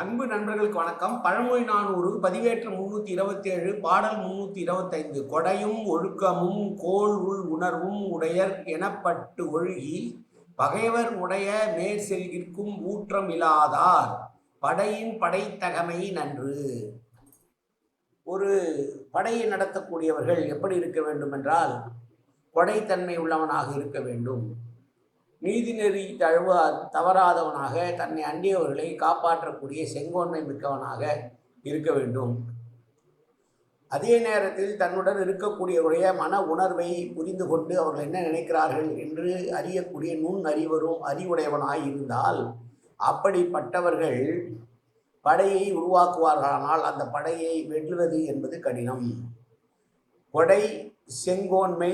அன்பு நண்பர்களுக்கு வணக்கம். பழமொழி 400 பதிவேற்றம் 327 பாடல் 325. கொடையும் ஒழுக்கமும் கோள் உள் உணர்வும் உடையர் எனப்பட்டு ஒழுகி பகைவர் உடைய மேற் செல்கிற்கும் ஊற்றம் இல்லாதார் படையின் படைத்தகமை நன்று. ஒரு படையை நடத்தக்கூடியவர்கள் எப்படி இருக்க வேண்டும் என்றால் கொடைத்தன்மை உள்ளவனாக இருக்க வேண்டும். நீதிநெறி தவறாதவனாக தன்னை அண்டியவர்களை காப்பாற்றக்கூடிய செங்கோன்மை மிக்கவனாக இருக்க வேண்டும். அதே நேரத்தில் தன்னுடன் இருக்கக்கூடியவருடைய மன உணர்வை புரிந்து கொண்டு அவர்கள் என்ன நினைக்கிறார்கள் என்று அறியக்கூடிய அறிவுடையவனாய் இருந்தால் அப்படிப்பட்டவர்கள் படையை உருவாக்குவார்களானால் அந்த படையை வெல்லுவது என்பது கடினம். கொடை, செங்கோன்மை,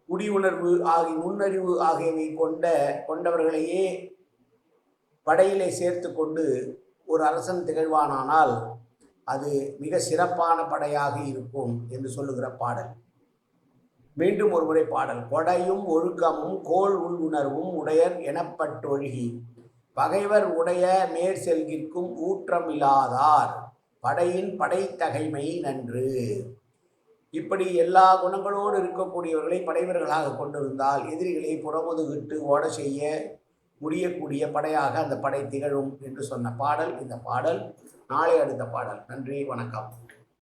குடியுணர்வு நுண்ணறிவு ஆகியவை கொண்டவர்களையே படையிலே சேர்த்து கொண்டு ஒரு அரசன் திகழ்வானானால் அது மிக சிறப்பான படையாக இருக்கும் என்று சொல்லுகிற பாடல். மீண்டும் ஒரு முறை பாடல். கொடையும் ஒழுக்கமும் கோள் உள்ளுணர்வும் உடையர் எனப்பட்டொழுகி பகைவர் உடைய மேற் செல்கிற்கும் ஊற்றம் இல்லாதார் படையின் படைத்தகைமை நன்று. இப்படி எல்லா குணங்களோடு இருக்கக்கூடியவர்களை படைவர்களாக கொண்டிருந்தால் எதிரிகளை புறமுதுகிட்டு ஓட செய்ய முடியக்கூடிய படையாக அந்த படை திகழும் என்று சொன்ன பாடல் இந்த பாடல். நாளை அடுத்த பாடல். நன்றி, வணக்கம்.